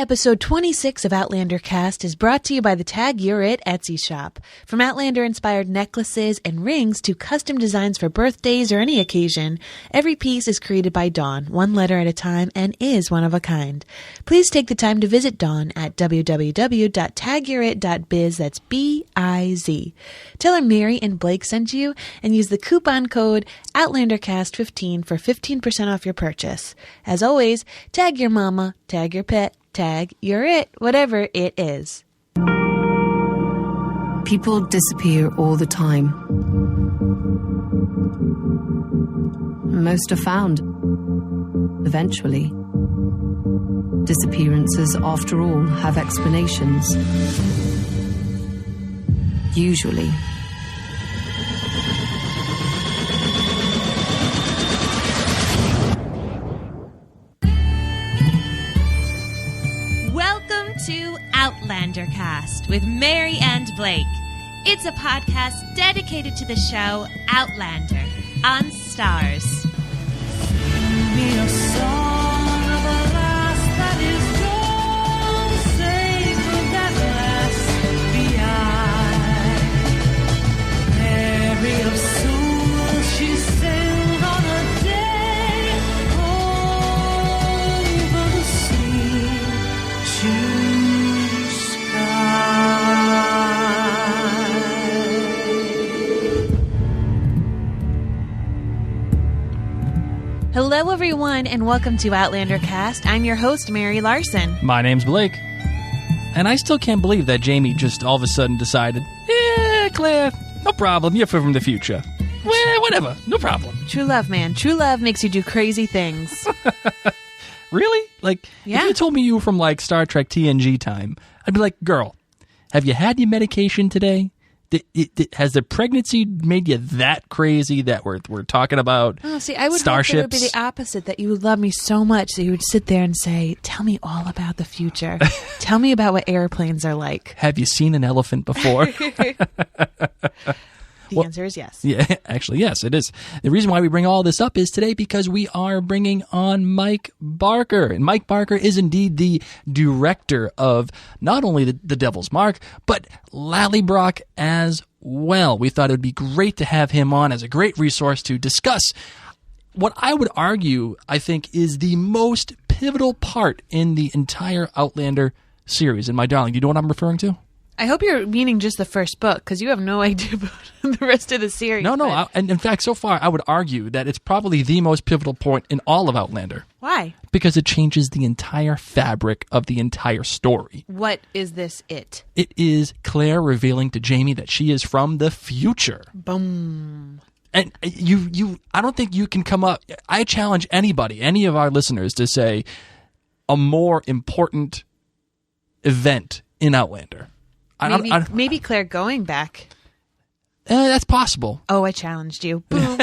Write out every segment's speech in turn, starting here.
Episode 26 of Outlander Cast is brought to you by the Tag You're It Etsy shop. From Outlander-inspired necklaces and rings to custom designs for birthdays or any occasion, every piece is created by Dawn, one letter at a time, and is one of a kind. Please take the time to visit Dawn at www.tagyourit.biz, that's B-I-Z. Tell her Mary and Blake sent you, and use the coupon code OutlanderCast15 for 15% off your purchase. As always, tag your mama, tag your pet, tag you're it, whatever it is. People disappear all the time. Most are found. Eventually. Disappearances, after all, have explanations. Usually. Welcome to Outlander Cast with Mary and Blake. It's a podcast dedicated to the show Outlander on Stars. Sing me a song of a lass that is gone, save for that lass behind. Mary of soul, she sailed on a day over the sea to Hello, everyone, and welcome to Outlander Cast. I'm your host, Mary Larson. My name's Blake. And I still can't believe that Jamie just all of a sudden decided, Claire, no problem, you're from the future. Well, whatever, no problem. True love, man. True love makes you do crazy things. Really? Like, Yeah. if you told me you were from, like, Star Trek TNG time, I'd be like, girl, have you had your medication today? Has the pregnancy made you that crazy that we're talking about Oh, see, I would starships? hope it would be the opposite, that you would love me so much that you would sit there and say, tell me all about the future. Tell me about what airplanes are like. Have you seen an elephant before? The answer is yes. Yeah, actually, yes, it is. The reason why we bring all this up is today because we are bringing on Mike Barker. And Mike Barker is indeed the director of not only The Devil's Mark, but Lallybroch as well. We thought it would be great to have him on as a great resource to discuss what I would argue, I think, is the most pivotal part in the entire Outlander series. And my darling, do you know what I'm referring to? I hope you're meaning just the first book, because you have no idea about the rest of the series. No, but- and in fact, so far, I would argue that it's probably the most pivotal point in all of Outlander. Why? Because it changes the entire fabric of the entire story. What is this it? It is Claire revealing to Jamie that she is from the future. Boom. And I don't think you can come up, I challenge anybody, any of our listeners, to say a more important event in Outlander. Maybe Claire going back. That's possible. Oh, I challenged you. Boom.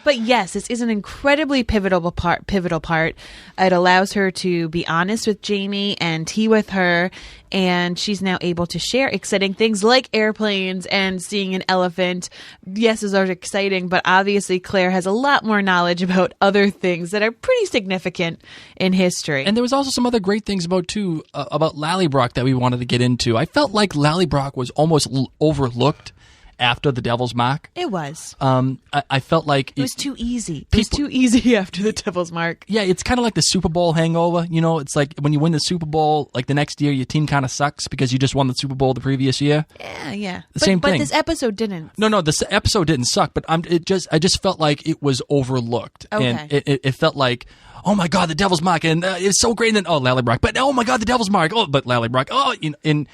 But yes, this is an incredibly pivotal part. It allows her to be honest with Jamie and tea with her, and she's now able to share exciting things like airplanes and seeing an elephant. Yes, those are exciting, but obviously Claire has a lot more knowledge about other things that are pretty significant in history. And there was also some other great things about Lallybroch that we wanted to get into. I felt like Lallybroch was almost overlooked after The Devil's Mark. It was. I felt like It was too easy. It was too easy after The Devil's Mark. Yeah, it's kind of like the Super Bowl hangover. You know, it's like when you win the Super Bowl, like the next year, your team kind of sucks because you just won the Super Bowl the previous year. Yeah. Same thing. But this episode didn't. No, this episode didn't suck, but I just felt like it was overlooked. Okay. And it felt like, oh my God, The Devil's Mark, and it's so great, and then, Lallybroch, but oh my God, The Devil's Mark, but Lallybroch,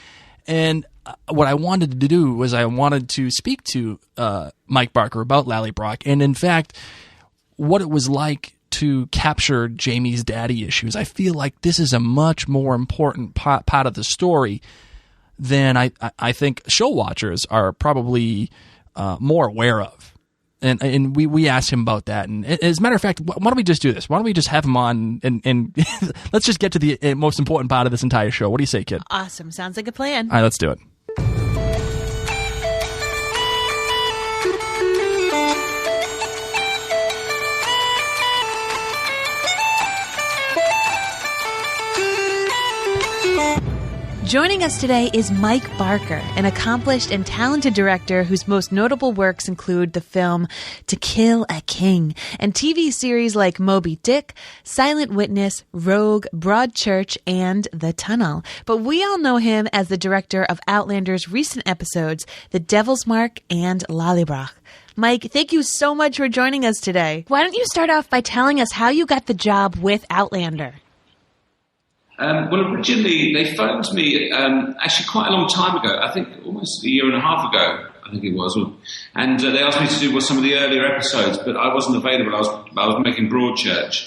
and what I wanted to do was I wanted to speak to Mike Barker about Lallybroch, and in fact, what it was like to capture Jamie's daddy issues. I feel like this is a much more important part of the story than I think show watchers are probably more aware of. And we asked him about that. And as a matter of fact, why don't we just do this? Why don't we just have him on and let's just get to the most important part of this entire show. What do you say, kid? Awesome. Sounds like a plan. All right, let's do it. Joining us today is Mike Barker, an accomplished and talented director whose most notable works include the film To Kill a King and TV series like Moby Dick, Silent Witness, Rogue, Broadchurch, and The Tunnel. But we all know him as the director of Outlander's recent episodes, The Devil's Mark and Lallybroch. Mike, thank you so much for joining us today. Why don't you start off by telling us how you got the job with Outlander? Well, originally they phoned me actually quite a long time ago. I think almost a year and a half ago, I think it was. And they asked me to do some of the earlier episodes, but I wasn't available. I was making Broadchurch.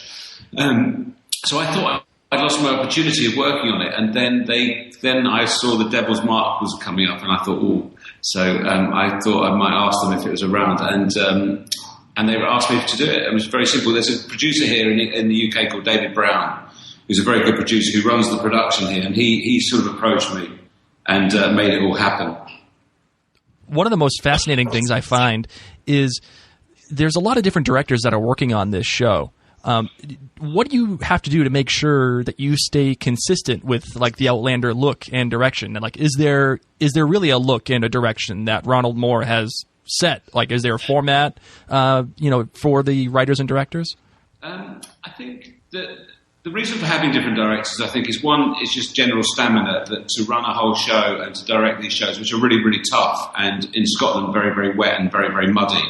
So I thought I'd lost my opportunity of working on it. And then I saw The Devil's Mark was coming up, and I thought, oh. So I thought I might ask them if it was around. And they asked me to do it. It was very simple. There's a producer here in the UK called David Brown, who's a very good producer who runs the production here, and he sort of approached me and made it all happen. One of the most fascinating things I find is there's a lot of different directors that are working on this show. What do you have to do to make sure that you stay consistent with like the Outlander look and direction? And like, is there really a look and a direction that Ronald Moore has set? Like, is there a format, for the writers and directors? I think that the reason for having different directors, I think, is one, is just general stamina to run a whole show and to direct these shows, which are really, really tough. And in Scotland, very, very wet and very, very muddy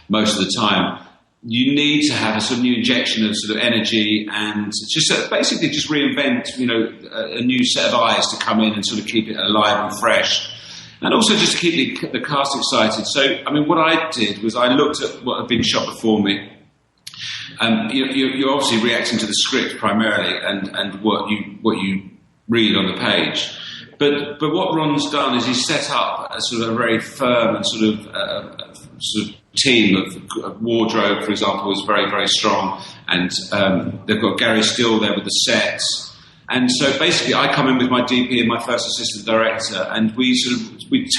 most of the time. You need to have a sort of new injection of sort of energy and just basically just reinvent, a new set of eyes to come in and sort of keep it alive and fresh. And also just to keep the cast excited. So, I mean, what I did was I looked at what had been shot before me. You're obviously reacting to the script primarily and what you read on the page. But what Ron's done is he's set up a sort of a very firm and sort of team of wardrobe, for example, is very, very strong. And they've got Gary Steele there with the sets. And so basically I come in with my DP and my first assistant director, and we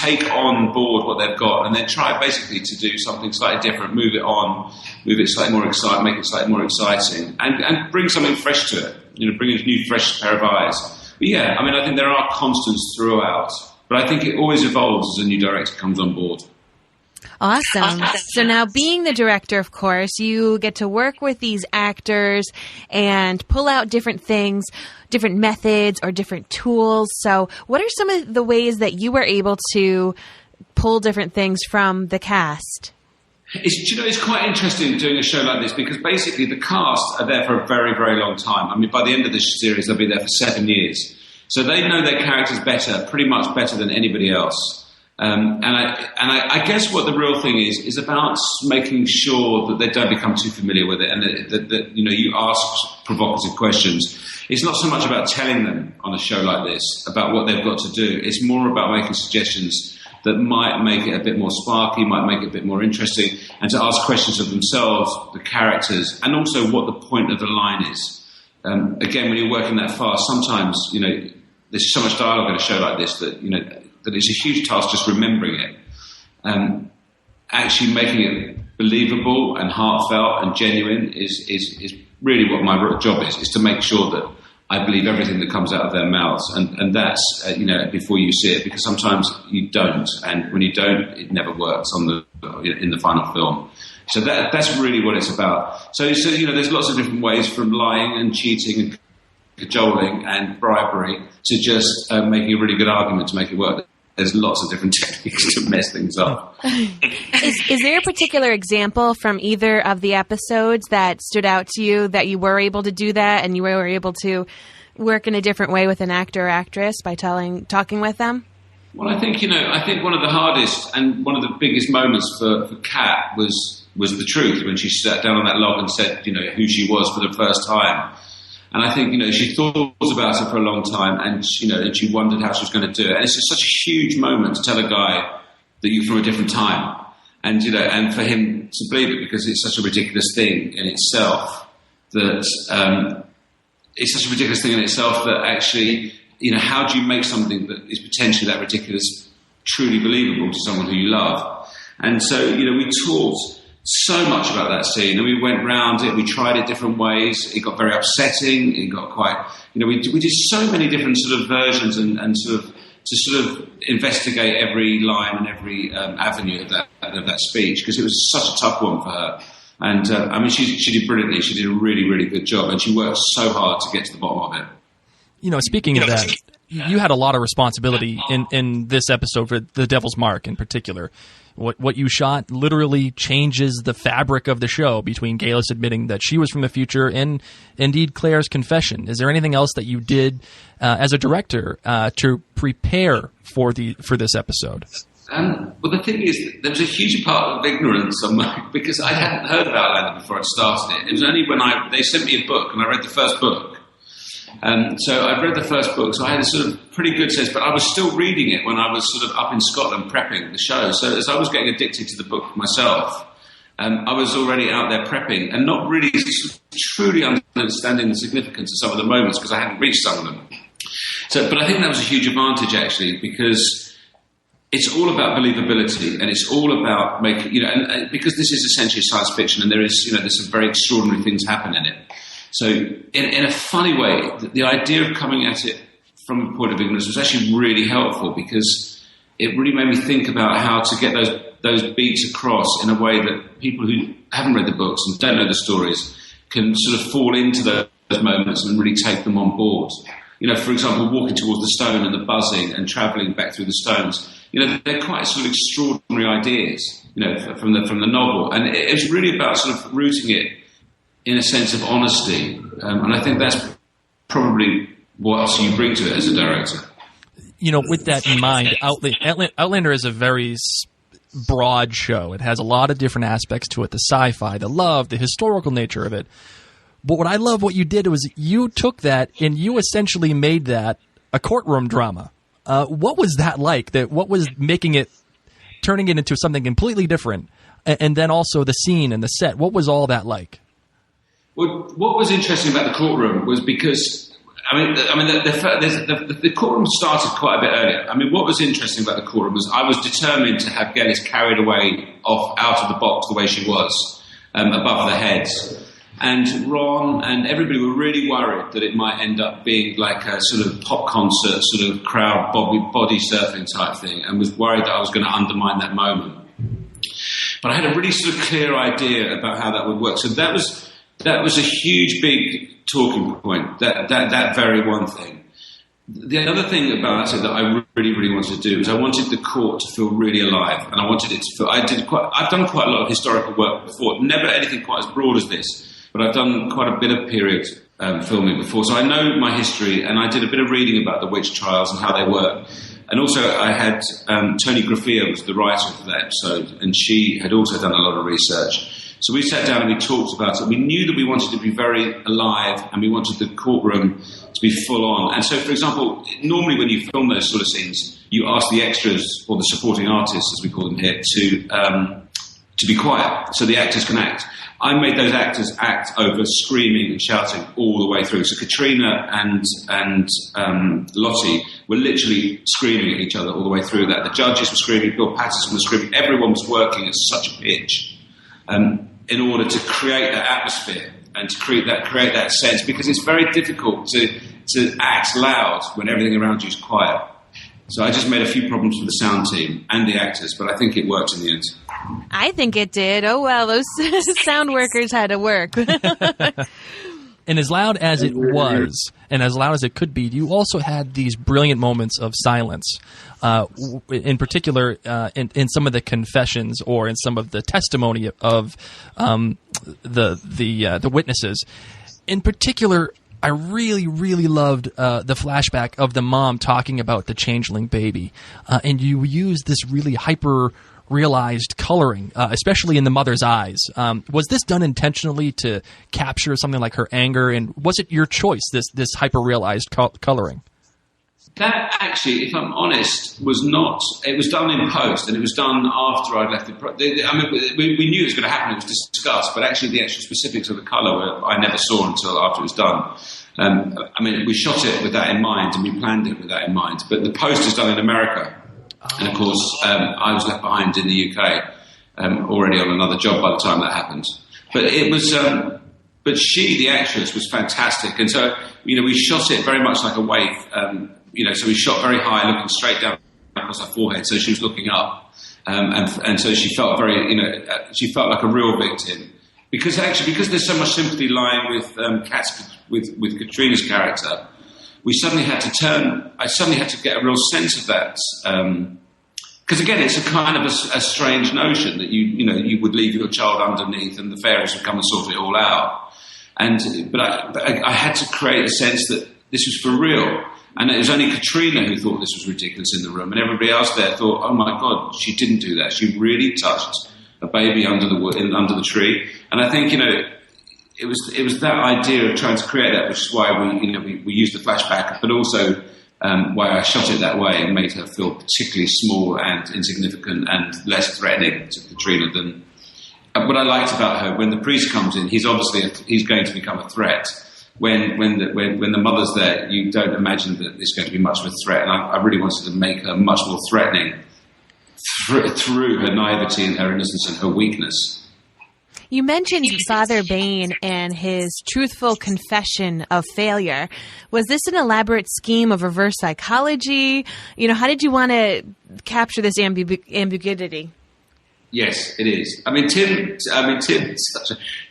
take on board what they've got and then try basically to do something slightly different, move it on, move it slightly more exciting, make it slightly more exciting, and bring something fresh to it, bring a new fresh pair of eyes. But yeah, I mean, I think there are constants throughout, but I think it always evolves as a new director comes on board. Awesome. So now, being the director, of course, you get to work with these actors and pull out different things, different methods or different tools. So what are some of the ways that you were able to pull different things from the cast? It's quite interesting doing a show like this because basically the cast are there for a very, very long time. I mean, by the end of this series, they'll be there for 7 years. So they know their characters pretty much better than anybody else. And I guess what the real thing is about making sure that they don't become too familiar with it, and that you ask provocative questions. It's not so much about telling them on a show like this about what they've got to do. It's more about making suggestions that might make it a bit more sparky, might make it a bit more interesting, and to ask questions of themselves, the characters, and also what the point of the line is. Again, when you're working that fast, sometimes there's so much dialogue in a show like this that that it's a huge task just remembering it. Actually making it believable and heartfelt and genuine is really what my job is to make sure that I believe everything that comes out of their mouths. And that's, before you see it, because sometimes you don't. And when you don't, it never works in the final film. So that's really what it's about. So there's lots of different ways, from lying and cheating and cajoling and bribery to just making a really good argument to make it work. There's lots of different techniques to mess things up. Is there a particular example from either of the episodes that stood out to you that you were able to do that and you were able to work in a different way with an actor or actress by talking with them? Well, I think one of the hardest and one of the biggest moments for Kat was the truth, when she sat down on that log and said, who she was for the first time. And I think, she thought about it for a long time, and she wondered how she was going to do it. And it's just such a huge moment to tell a guy that you're from a different time. And, and for him to believe it, because it's such a ridiculous thing in itself that, actually, how do you make something that is potentially that ridiculous truly believable to someone who you love? And so, we talked so much about that scene, and we went round it. We tried it different ways. It got very upsetting. It got quite, we did so many different sort of versions and sort of to sort of investigate every line and every avenue of that speech, because it was such a tough one for her. And I mean, she did brilliantly. She did a really, really good job, and she worked so hard to get to the bottom of it. Speaking of that, you had a lot of responsibility in this episode for The Devil's Mark in particular. What you shot literally changes the fabric of the show, between Galis admitting that she was from the future and indeed Claire's confession. Is there anything else that you did as a director to prepare for this episode? Well, the thing is, there was a huge part of ignorance on because I hadn't heard of Outlander before I started it. It was only when they sent me a book and I read the first book. So I'd read the first book, so I had a sort of pretty good sense, but I was still reading it when I was sort of up in Scotland prepping the show. So as I was getting addicted to the book myself, I was already out there prepping and not really truly understanding the significance of some of the moments because I hadn't reached some of them. But I think that was a huge advantage, actually, because it's all about believability, and it's all about making, and because this is essentially science fiction, and there's some very extraordinary things happen in it. So in a funny way, the idea of coming at it from a point of ignorance was actually really helpful, because it really made me think about how to get those beats across in a way that people who haven't read the books and don't know the stories can sort of fall into those moments and really take them on board. For example, walking towards the stone and the buzzing and travelling back through the stones. They're quite sort of extraordinary ideas, from the novel. And it was really about sort of rooting it in a sense of honesty. And I think that's probably what you bring to it as a director. With that in mind, Outlander is a very broad show. It has a lot of different aspects to it: the sci-fi, the love, the historical nature of it. But what I love what you did was you took that and you essentially made that a courtroom drama. What was that like? What was turning it into something completely different? And then also the scene and the set. What was all that like? Well, what was interesting about the courtroom was because, the courtroom started quite a bit earlier. I mean, what was interesting about the courtroom was I was determined to have Galis carried away out of the box the way she was, above the heads. And Ron and everybody were really worried that it might end up being like a sort of pop concert, sort of crowd body surfing type thing, and was worried that I was going to undermine that moment. But I had a really sort of clear idea about how that would work. So that was a huge, big talking point, that very one thing. The other thing about it that I really, really wanted to do is I wanted the court to feel really alive, and I wanted it to feel. I've done quite a lot of historical work before, never anything quite as broad as this. But I've done quite a bit of period filming before, so I know my history, and I did a bit of reading about the witch trials and how they work. And also I had Toni Graphia was the writer for that episode, and she had also done a lot of research. So we sat down and we talked about it. We knew that we wanted to be very alive, and we wanted the courtroom to be full on. And so, for example, normally when you film those sort of scenes, you ask the extras, or the supporting artists, as we call them here, to be quiet so the actors can act. I made those actors act over screaming and shouting all the way through. So Katrina and Lottie were literally screaming at each other all the way through that. The judges were screaming, Bill Patterson was screaming. Everyone was working at such a pitch in order to create that atmosphere and to create that sense, because it's very difficult to act loud when everything around you is quiet. So I just made a few problems for the sound team and the actors, but I think it worked in the end. I think it did. Oh, well, those sound workers had to work. And as loud as it was, and as loud as it could be, you also had these brilliant moments of silence. In particular, in some of the confessions or in some of the testimony of the witnesses. In particular, I really, really loved the flashback of the mom talking about the changeling baby. And you used this really hyper-realized coloring, especially in the mother's eyes. Was this done intentionally to capture something like her anger? And was it your choice, this hyper-realized coloring? That actually, if I'm honest, was not. It was done in post, and it was done after I'd left we knew it was going to happen. It was discussed, but actually the actual specifics of the colour I never saw until after it was done. We shot it with that in mind, and we planned it with that in mind. But the post is done in America, and of course I was left behind in the UK. already on another job by the time that happened. But it was, but she, the actress, was fantastic. And so, we shot it very much like a waif. So we shot very high, looking straight down across her forehead. So she was looking up. And so she felt very, she felt like a real victim. Because there's so much sympathy lying with Katrina's character, I suddenly had to get a real sense of that. Because again, it's a kind of a strange notion that you would leave your child underneath and the fairies would come and sort it all out. But I had to create a sense that this was for real. And it was only Katrina who thought this was ridiculous in the room, and everybody else there thought, "Oh my God, she didn't do that. She really touched a baby under the tree." And I think it was that idea of trying to create that, which is why we used the flashback, but also why I shot it that way and made her feel particularly small and insignificant and less threatening to Katrina than. What I liked about her, when the priest comes in, he's going to become a threat. When the mother's there, you don't imagine that it's going to be much of a threat. And I really wanted to make her much more threatening through her naivety and her innocence and her weakness. You mentioned Father Bain and his truthful confession of failure. Was this an elaborate scheme of reverse psychology? How did you want to capture this ambiguity? Yes, it is.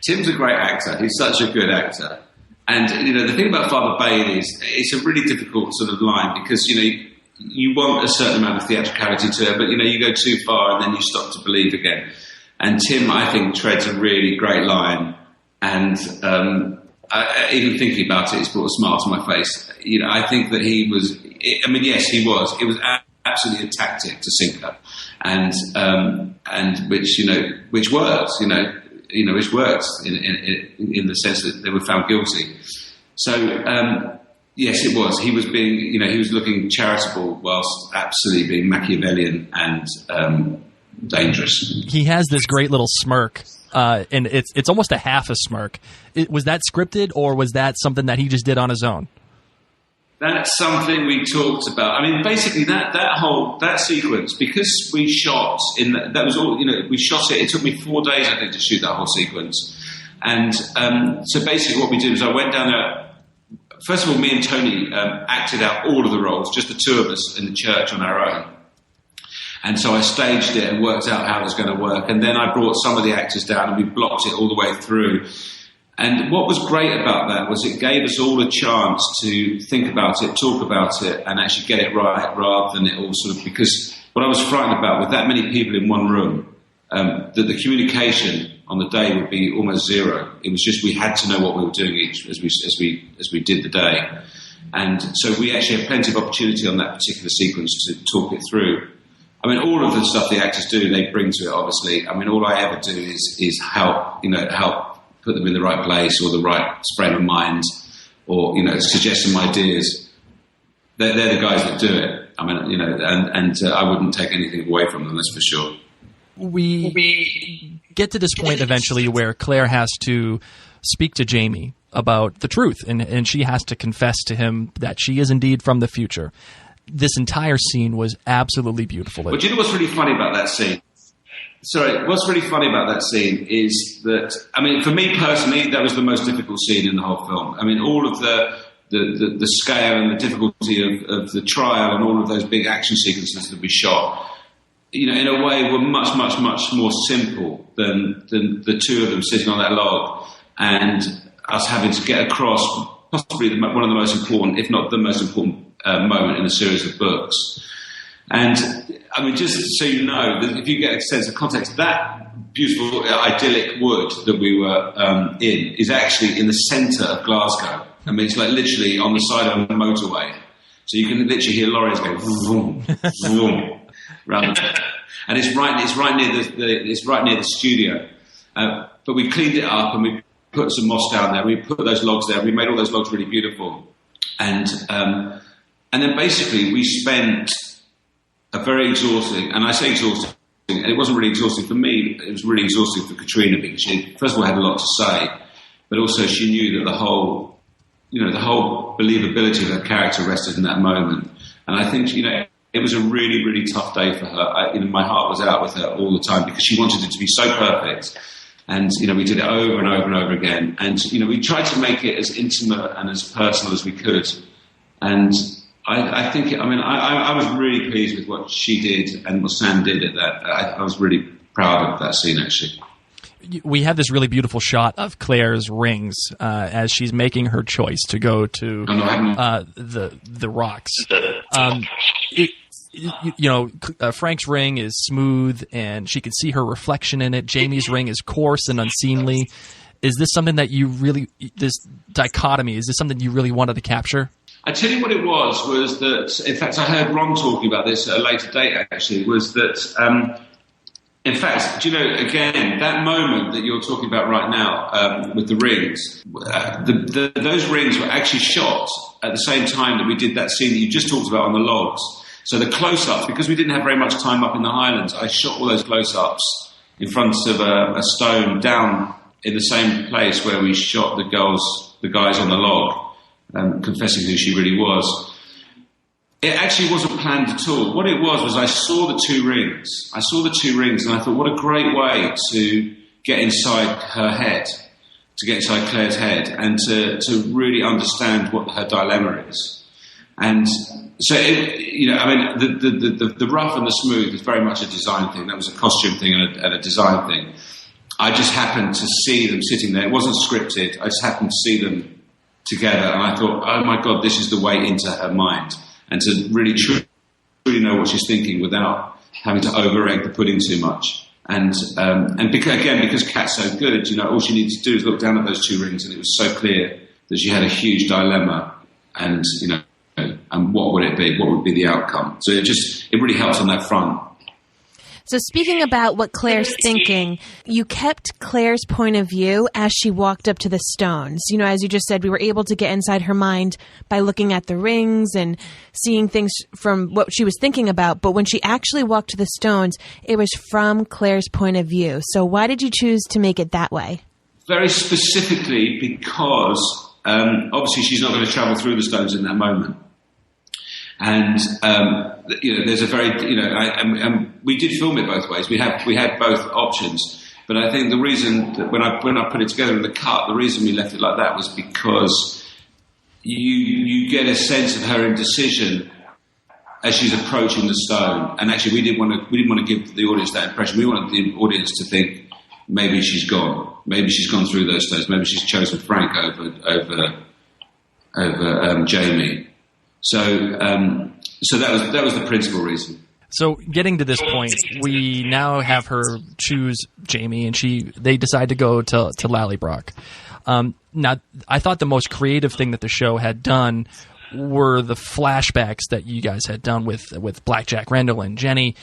Tim's a great actor. He's such a good actor. And, the thing about Father Bain is it's a really difficult sort of line because, you want a certain amount of theatricality to it, but, you go too far and then you stop to believe again. And Tim, I think, treads a really great line. And even thinking about it, it's brought a smile to my face. I think that he was, yes, he was. It was absolutely a tactic to sink her. And which works, which works in the sense that they were found guilty. So, yes, it was. He was being, he was looking charitable whilst absolutely being Machiavellian and dangerous. He has this great little smirk, and it's almost a half a smirk. Was that scripted, or was that something that he just did on his own? That's something we talked about. Basically that sequence, because we shot that was all, we shot it. It took me 4 days, I think, to shoot that whole sequence. And so basically what we did was I went down there. First of all, me and Toni acted out all of the roles, just the two of us in the church on our own. And so I staged it and worked out how it was going to work. And then I brought some of the actors down and we blocked it all the way through. And what was great about that was it gave us all a chance to think about it, talk about it, and actually get it right, rather than it all sort of, because what I was frightened about with that many people in one room, that the communication on the day would be almost zero. It was just we had to know what we were doing as we did the day. And so we actually had plenty of opportunity on that particular sequence to talk it through. All of the stuff the actors do, they bring to it, obviously. All I ever do is help put them in the right place or the right frame of mind, or suggest some ideas. They're the guys that do it. And I wouldn't take anything away from them. That's for sure. We get to this point eventually where Claire has to speak to Jamie about the truth, and she has to confess to him that she is indeed from the future. This entire scene was absolutely beautiful. Well, do you know what's really funny about that scene? What's really funny about that scene is that, for me personally, that was the most difficult scene in the whole film. All of the scale and the difficulty of the trial and all of those big action sequences that we shot, in a way were much, much, much more simple than the two of them sitting on that log and us having to get across possibly one of the most important, if not the most important moment in a series of books. And just so you know, if you get a sense of context, that beautiful, idyllic wood that we were in is actually in the centre of Glasgow. It's like literally on the side of a motorway, so you can literally hear lorries go vroom, vroom, round. And it's right near the studio. But we cleaned it up and we put some moss down there. We put those logs there. We made all those logs really beautiful, and then basically we spent a very exhausting, and I say exhausting, and it wasn't really exhausting for me, it was really exhausting for Katrina, because she, first of all, had a lot to say, but also she knew that the whole believability of her character rested in that moment. And I think, it was a really, really tough day for her. My heart was out with her all the time because she wanted it to be so perfect. And, we did it over and over and over again. And, we tried to make it as intimate and as personal as we could. And I think, I was really pleased with what she did and what Sam did at that. I was really proud of that scene, actually. We have this really beautiful shot of Claire's rings as she's making her choice to go to the rocks. Frank's ring is smooth, and she can see her reflection in it. Jamie's ring is coarse and unseemly. Is this something that this dichotomy, is this something you really wanted to capture? I tell you what it was that, in fact, I heard Ron talking about this at a later date, actually, was that... in fact, again, that moment that you're talking about right now with the rings, those rings were actually shot at the same time that we did that scene that you just talked about on the logs. So the close-ups, because we didn't have very much time up in the Highlands, I shot all those close-ups in front of a stone down in the same place where we shot the guys on the log, confessing who she really was. It actually wasn't planned at all. What it was I saw the two rings. And I thought, what a great way to get inside her head, to get inside Claire's head, and to really understand what her dilemma is. And so, the rough and the smooth is very much a design thing. That was a costume thing and a design thing. I just happened to see them sitting there. It wasn't scripted. I just happened to see them together, and I thought, oh my God, this is the way into her mind. And to really truly know what she's thinking without having to over-egg the pudding too much. And because Kat's so good, all she needed to do is look down at those two rings, and it was so clear that she had a huge dilemma, and and what would it be? What would be the outcome? So it really helped on that front. So speaking about what Claire's thinking, you kept Claire's point of view as she walked up to the stones. As you just said, we were able to get inside her mind by looking at the rings and seeing things from what she was thinking about. But when she actually walked to the stones, it was from Claire's point of view. So why did you choose to make it that way? Very specifically because obviously she's not going to travel through the stones in that moment. And there's a very and we did film it both ways. We had both options, but I think the reason that when I put it together in the cut, the reason we left it like that was because you get a sense of her indecision as she's approaching the stone. And actually, we didn't want to give the audience that impression. We wanted the audience to think maybe she's gone, through those stones, maybe she's chosen Frank over Jamie. So that was the principal reason. So getting to this point, we now have her choose Jamie, and they decide to go to Lallybroch. Now, I thought the most creative thing that the show had done were the flashbacks that you guys had done with Black Jack Randall and Jenny,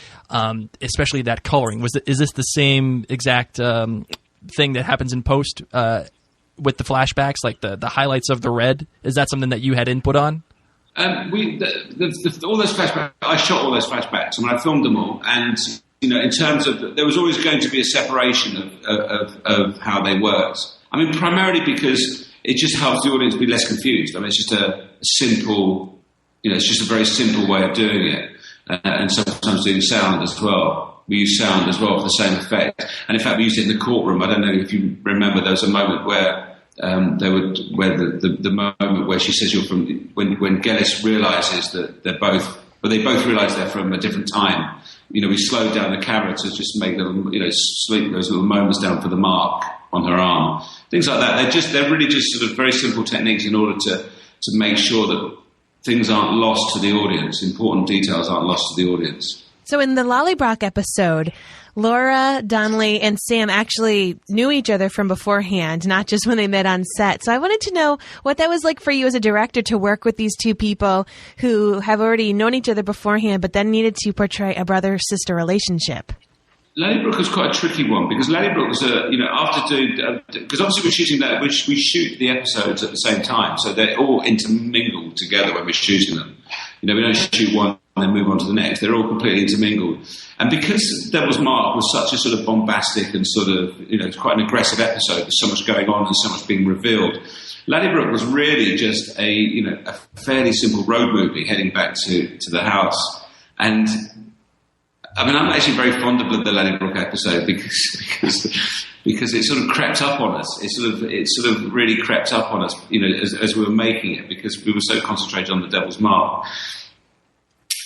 especially that coloring. Is this the same exact thing that happens in post with the flashbacks, like the highlights of the red? Is that something that you had input on? All those flashbacks, I shot all those flashbacks, and I filmed them all. And in terms of, there was always going to be a separation of how they worked. I mean, primarily because it just helps the audience be less confused. I mean, it's just a simple, it's just a very simple way of doing it. And sometimes doing sound as well. We use sound as well for the same effect. And in fact, we used it in the courtroom. I don't know if you remember, there was a moment where the moment where she says you're from, when Gellis realizes that they both realize they're from a different time. We slowed down the camera to just make little, sleep those little moments down for the mark on her arm, things like that. They're really just sort of very simple techniques in order to make sure that things aren't lost to the audience. Important details aren't lost to the audience. So in the Lallybroch episode, Laura, Donnelly, and Sam actually knew each other from beforehand, not just when they met on set. So I wanted to know what that was like for you as a director to work with these two people who have already known each other beforehand, but then needed to portray a brother-sister relationship. Lallybroch was quite a tricky one because Lallybroch was because obviously we're shooting that, we shoot the episodes at the same time, so they're all intermingled together when we're shooting them. We don't shoot one and then move on to the next. They're all completely intermingled. And because Devil's Mark was such a sort of bombastic and sort of, quite an aggressive episode, there's so much going on and so much being revealed, Lallybroch was really just a fairly simple road movie heading back to the house. And I mean, I'm actually very fond of the Lallybroch episode because it sort of crept up on us. It sort of really crept up on us, you know, as we were making it, because we were so concentrated on the Devil's Mark.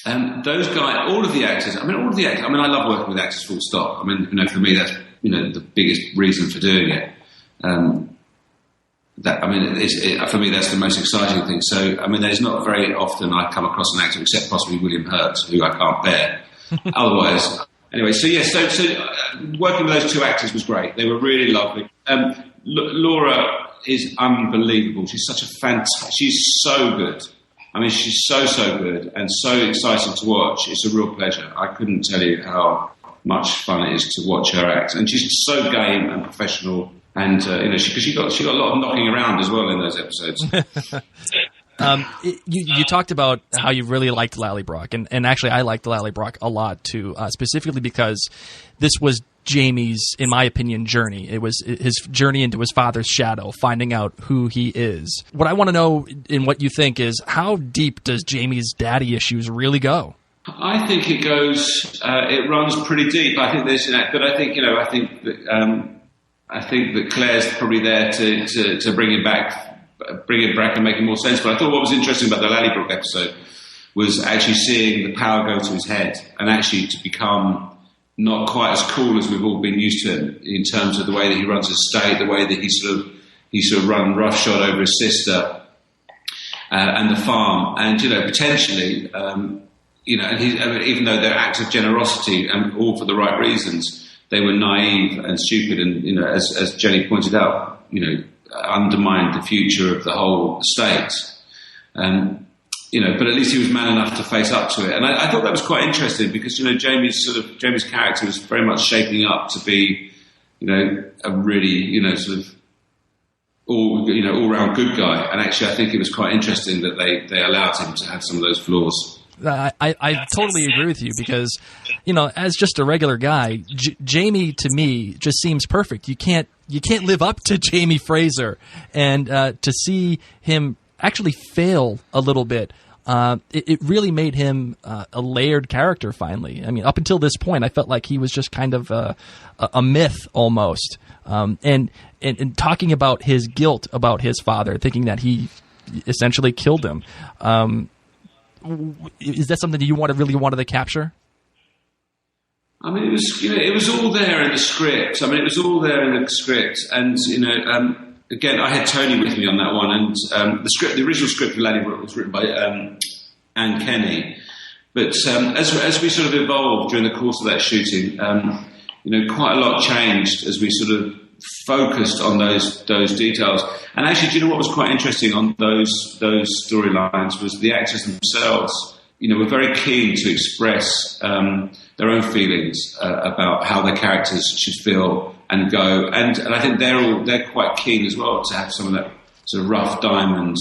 Those guys, all of the actors. I mean, I love working with actors. Full stop. I mean, you know, for me, that's, you know, the biggest reason for doing it. For me, that's the most exciting thing. So, I mean, there's not very often I come across an actor, except possibly William Hurt, who I can't bear. Otherwise, anyway, so working with those two actors was great. They were really lovely. Laura is unbelievable. She's such a she's so good. I mean, she's so good and so exciting to watch. It's a real pleasure. I couldn't tell you how much fun it is to watch her act. And she's so game and professional. And, you know, she got a lot of knocking around as well in those episodes. You talked about how you really liked Lallybroch, and actually I liked Lallybroch a lot too, specifically because this was Jamie's, in my opinion, journey. It was his journey into his father's shadow, finding out who he is. What I want to know, and what you think, is how deep does Jamie's daddy issues really go? I think it goes, it runs pretty deep. I think there's, but I think, you know, I think that Claire's probably there to bring it back and make it more sense. But I thought what was interesting about the Lallybroch episode was actually seeing the power go to his head and actually to become not quite as cool as we've all been used to him in terms of the way that he runs his estate, the way that he sort of run roughshod over his sister and the farm, and, you know, potentially, you know, and even though they're acts of generosity and all for the right reasons, they were naive and stupid, and, you know, as Jenny pointed out, you know, undermined the future of the whole estate. You know, but at least he was man enough to face up to it. And I thought that was quite interesting because, you know, Jamie's character was very much shaping up to be, you know, a really, you know, sort of all-round good guy. And actually I think it was quite interesting that they allowed him to have some of those flaws. I totally agree with you because, you know, as just a regular guy, Jamie to me just seems perfect. You can't live up to Jamie Fraser, and to see him actually fail a little bit, it really made him a layered character. Finally, I mean, up until this point, I felt like he was just kind of a myth almost, and talking about his guilt about his father, thinking that he essentially killed him. Is that something that you really wanted to capture? I mean, it was all there in the script. And, you know, again, I had Tony with me on that one, and the original script for Lallybroch was written by Anne Kenny. But as we sort of evolved during the course of that shooting, you know, quite a lot changed as we sort of focused on those details. And actually, do you know what was quite interesting on those storylines was the actors themselves, you know, were very keen to express their own feelings about how their characters should feel and go. And I think they're quite keen as well to have some of that sort of rough diamond,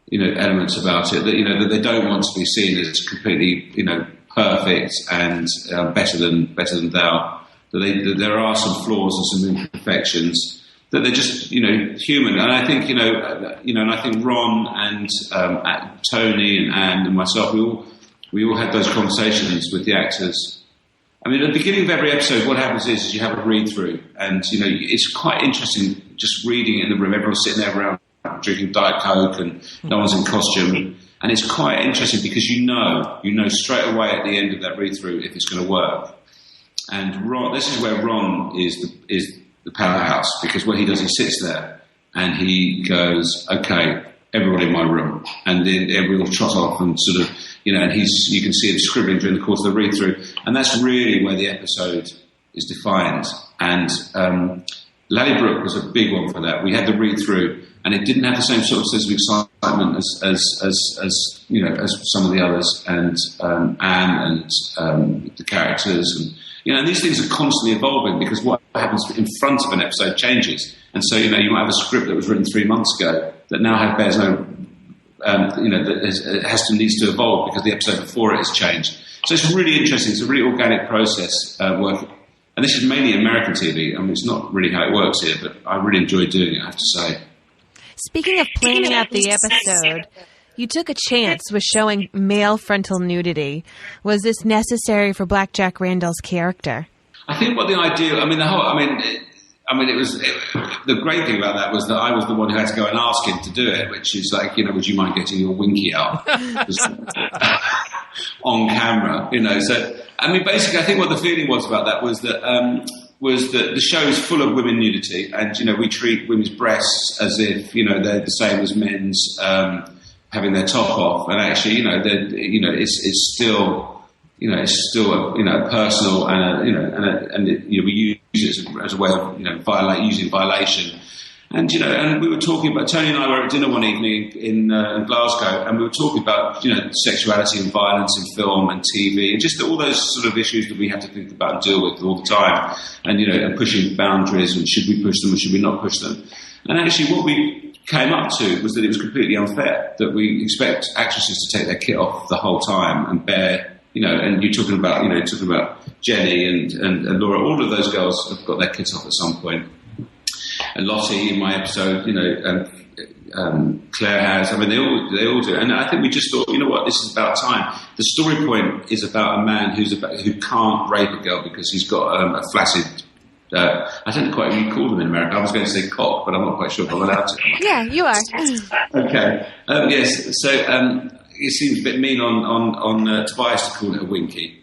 you know, elements about it, that, you know, that they don't want to be seen as completely, you know, perfect and better than thou. That there are some flaws and some imperfections, that they're just, you know, human. And I think, and I think Ron and Tony and Anne and myself, we all had those conversations with the actors. I mean, at the beginning of every episode, what happens is you have a read through, and, you know, it's quite interesting just reading it in the room. Everyone's sitting there around drinking Diet Coke, and no one's in costume, and it's quite interesting because you know straight away at the end of that read through if it's going to work. And Ron, this is where Ron is the powerhouse, because what he does, he sits there and he goes, "Okay, everybody in my room," and then everyone will trot off and sort of, you know, and you can see him scribbling during the course of the read through, and that's really where the episode is defined. And Lallybroch was a big one for that. We had the read through, and it didn't have the same sort of sense of excitement as you know, as some of the others, and Anne and the characters, and, you know, and these things are constantly evolving because what happens in front of an episode changes. And so, you know, you might have a script that was written 3 months ago that now bears no, you know, that needs to evolve because the episode before it has changed. So it's really interesting. It's a really organic process work. And this is mainly American TV. I mean, it's not really how it works here, but I really enjoy doing it, I have to say. Speaking of planning out the episode, You took a chance with showing male frontal nudity. Was this necessary for Black Jack Randall's character? I think what the idea, it was the great thing about that was that I was the one who had to go and ask him to do it, which is like, would you mind getting your winky out on camera? So basically, I think what the feeling was about that was that the show is full of women nudity, and we treat women's breasts as if they're the same as men's having their top off, and actually it's still. It's still a personal and we use it as a way of using violation, and we were talking about Toni and I were at dinner one evening in Glasgow, and we were talking about sexuality and violence in film and TV, and just all those sort of issues that we have to think about and deal with all the time, and and pushing boundaries, and should we push them or should we not push them? And actually, what we came up to was that it was completely unfair that we expect actresses to take their kit off the whole time and bear. And you're talking about Jenny and Laura. All of those girls have got their kits off at some point. And Lottie in my episode, Claire has. They all do. And I think we just thought, this is about time. The story point is about a man who can't rape a girl because he's got a flaccid. I don't know quite what you call them in America. I was going to say cock, but I'm not quite sure if I'm allowed to. Yeah, you are. Okay. Yes. So. It seems a bit mean on Tobias to call it a winky.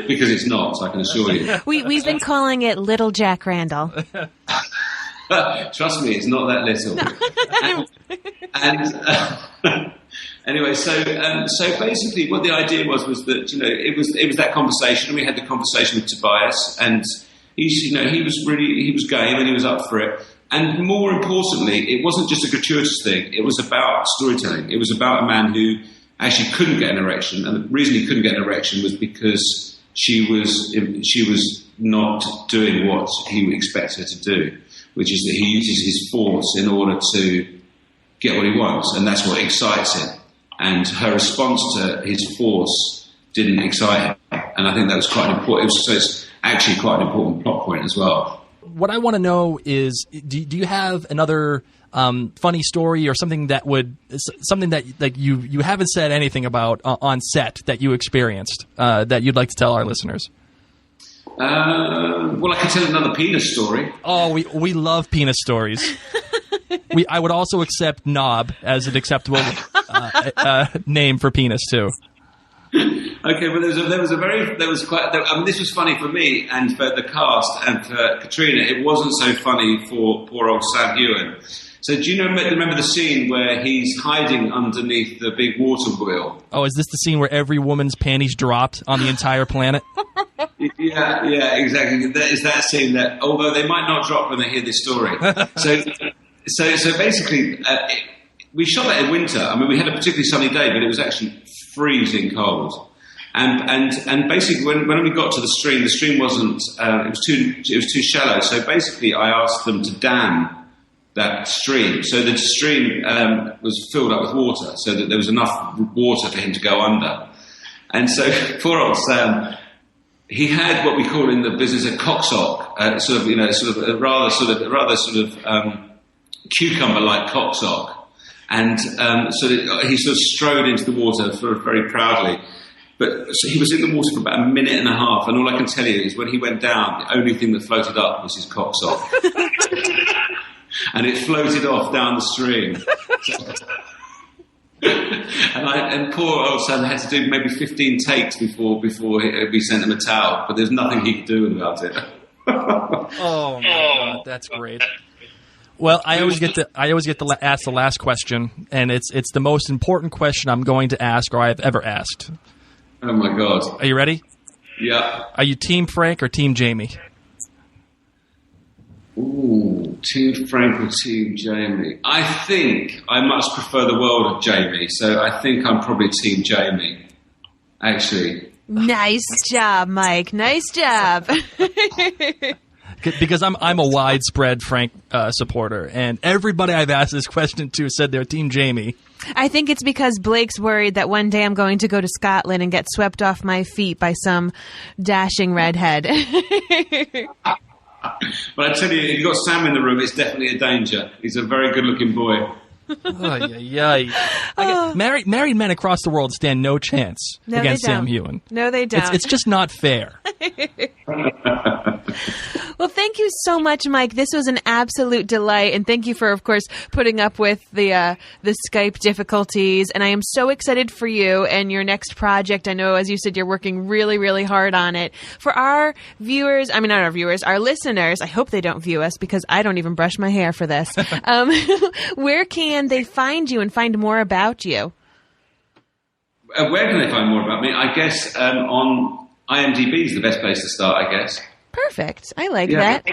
Because it's not, I can assure you. We've been calling it Little Jack Randall. Trust me, it's not that little. No. Anyway, so basically, what the idea was that it was that conversation, and we had the conversation with Tobias, and he was game and he was up for it. And more importantly, it wasn't just a gratuitous thing. It was about storytelling. It was about a man who actually couldn't get an erection, and the reason he couldn't get an erection was because she was not doing what he would expect her to do, which is that he uses his force in order to get what he wants, and that's what excites him. And her response to his force didn't excite him, and I think that was quite important. So it's actually quite an important plot point as well. What I want to know is, do you have another funny story or something that you haven't said anything about on set that you experienced that you'd like to tell our listeners? Well, I could tell another penis story. Oh, we love penis stories. I would also accept knob as an acceptable name for penis too. Okay, well, this was funny for me and for the cast and for Katrina. It wasn't so funny for poor old Sam Hueghan. So do you remember the scene where he's hiding underneath the big water wheel? Oh, is this the scene where every woman's panties dropped on the entire planet? Yeah, exactly. It's that scene that, although they might not drop when they hear this story. So basically, we shot that in winter. We had a particularly sunny day, but it was actually freezing cold. And basically, when we got to the stream wasn't. It was too shallow. So basically, I asked them to dam that stream. So the stream was filled up with water, so that there was enough water for him to go under. And so poor old Sam, he had what we call in the business a cocksock, a rather cucumber-like cocksock. And so he sort of strode into the water very proudly. But so he was in the water for about a minute and a half, and all I can tell you is when he went down, the only thing that floated up was his cocksock. And it floated off down the stream. And poor old Sam had to do maybe 15 takes before we sent him a towel, but there's nothing he could do about it. Oh my God, that's great. Well, I always get to ask the last question, and it's the most important question I'm going to ask or I've ever asked. Oh my God! Are you ready? Yeah. Are you Team Frank or Team Jamie? Ooh, Team Frank or Team Jamie? I think I much prefer the world of Jamie, so I think I'm probably Team Jamie. Actually. Nice job, Mike. Nice job. Because I'm a widespread Frank supporter, and everybody I've asked this question to said they're Team Jamie. I think it's because Blake's worried that one day I'm going to go to Scotland and get swept off my feet by some dashing redhead. But I tell you, if you've got Sam in the room, it's definitely a danger. He's a very good-looking boy. Married men across the world stand no chance against Sam Hueghan. No, they don't. It's just not fair. Well, thank you so much, Mike. This was an absolute delight, and thank you for, of course, putting up with the Skype difficulties. And I am so excited for you and your next project. I know, as you said, you're working really, really hard on it. For our viewers, I mean, not our viewers, our listeners, I hope they don't view us because I don't even brush my hair for this. Where can they find you and find more about you? Where can they find more about me? I guess on IMDb is the best place to start, I guess. Perfect. I like that.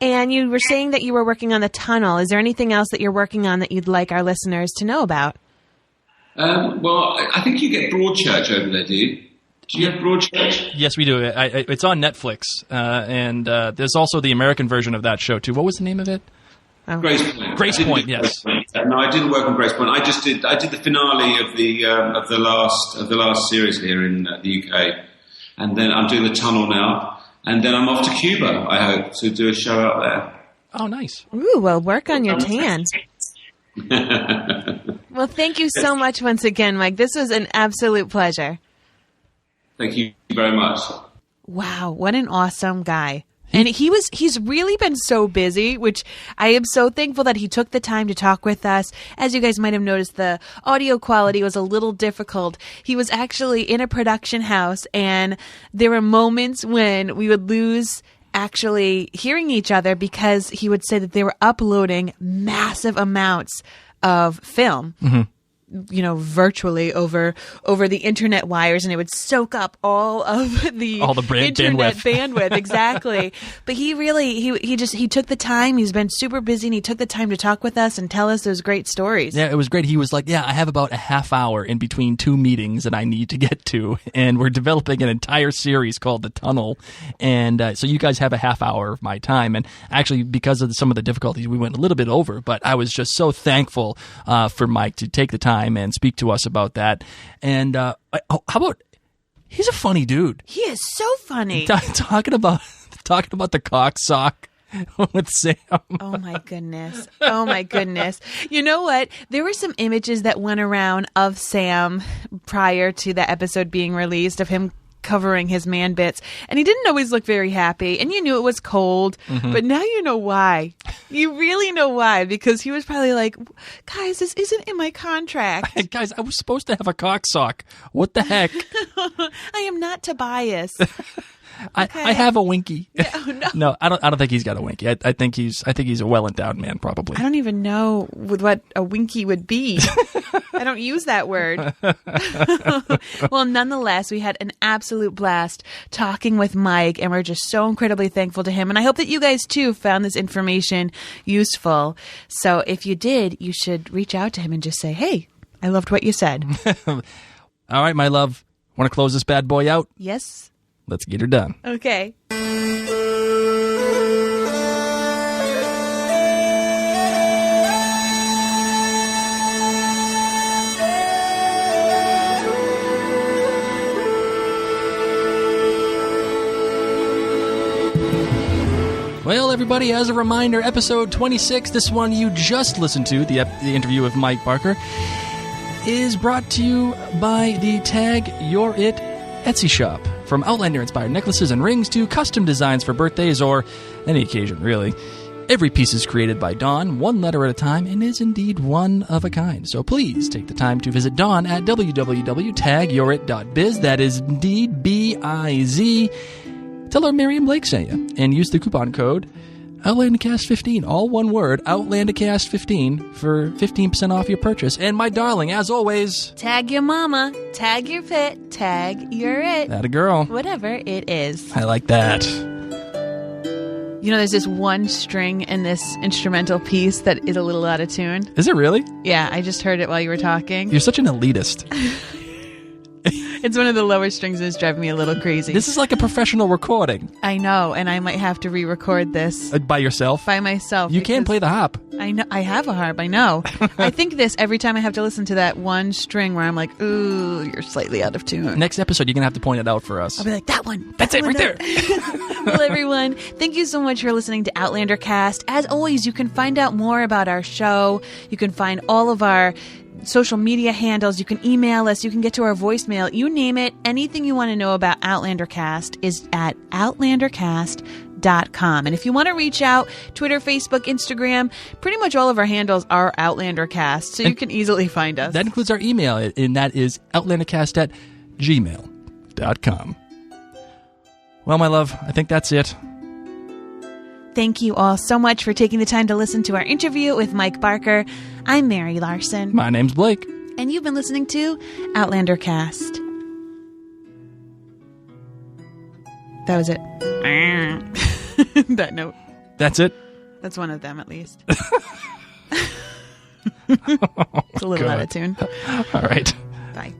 And you were saying that you were working on The Tunnel. Is there anything else that you're working on that you'd like our listeners to know about? Well, I think you get Broadchurch over there, do you? Do you have Broadchurch? Yes, we do. It's on Netflix. And there's also the American version of that show, too. What was the name of it? Grace Point. Grace Point, yes. No, I didn't work on Grace Point. I did the finale of the last series here in the UK. And then I'm doing The Tunnel now. And then I'm off to Cuba, I hope, to do a show out there. Oh, nice. Ooh, well, work on your tan. Well, thank you so much once again, Mike. This was an absolute pleasure. Thank you very much. Wow, what an awesome guy. And he's really been so busy, which I am so thankful that he took the time to talk with us. As you guys might have noticed, the audio quality was a little difficult. He was actually in a production house, and there were moments when we would lose actually hearing each other because he would say that they were uploading massive amounts of film. Mm-hmm. Virtually over the internet wires, and it would soak up all of the internet bandwidth. Exactly. But he really he took the time. He's been super busy, and he took the time to talk with us and tell us those great stories. Yeah, it was great. He was like, I have about a half hour in between two meetings that I need to get to, and we're developing an entire series called The Tunnel, and so you guys have a half hour of my time. And actually, because of some of the difficulties, we went a little bit over, but I was just so thankful for Mike to take the time and speak to us about that. And how about, he's a funny dude. He is so funny. Talking about the cock sock with Sam. Oh my goodness. You know what? There were some images that went around of Sam prior to the episode being released of him covering his man bits, and he didn't always look very happy, and you knew it was cold, but now you know why. You really know why, because he was probably like, guys, this isn't in my contract. Guys, I was supposed to have a cock sock. What the heck? I am not Tobias. Okay. I have a winky. Oh, no. No, I don't think he's got a winky. I think he's a well-endowed man, probably. I don't even know what a winky would be. I don't use that word. Well, nonetheless, we had an absolute blast talking with Mike, and we're just so incredibly thankful to him. And I hope that you guys, too, found this information useful. So if you did, you should reach out to him and just say, hey, I loved what you said. All right, my love. Want to close this bad boy out? Yes. Let's get her done. Okay. Well, everybody, as a reminder, episode 26, this one you just listened to, the interview with Mike Barker, is brought to you by the Tag You're It Etsy shop. From Outlander-inspired necklaces and rings to custom designs for birthdays or any occasion, really. Every piece is created by Dawn, one letter at a time, and is indeed one of a kind. So please take the time to visit Dawn at www.tagyourit.biz. That is indeed B-I-Z. Tell her Mary and Blake sent you, and use the coupon code OutlanderCast15, all one word, OutlanderCast15, for 15% off your purchase. And my darling, as always, tag your mama, tag your fit, tag your it. That a girl. Whatever it is. I like that. You know, there's this one string in this instrumental piece that is a little out of tune. Is it really? Yeah, I just heard it while you were talking. You're such an elitist. It's one of the lower strings and it's driving me a little crazy. This is like a professional recording. I know, and I might have to re-record this By yourself? by myself. You can play the harp. I know. I have a harp. I know. I think this every time I have to listen to that one string where I'm like, ooh, you're slightly out of tune. Next episode, you're going to have to point it out for us. I'll be like, that one. That's it right there. Well, everyone, thank you so much for listening to Outlander Cast. As always, you can find out more about our show. You can find all of our social media handles. You can email us. You can get to our voicemail. You name it. Anything you want to know about Outlander Cast is at outlandercast.com. And if you want to reach out, Twitter, Facebook, Instagram, pretty much all of our handles are Outlander Cast, so you can easily find us. That includes our email, and that is outlandercast@gmail.com. Well, my love, I think that's it. Thank you all so much for taking the time to listen to our interview with Mike Barker. I'm Mary Larson. My name's Blake. And you've been listening to Outlander Cast. That was it. That note. That's it? That's one of them, at least. It's a little out of tune. All right. Bye.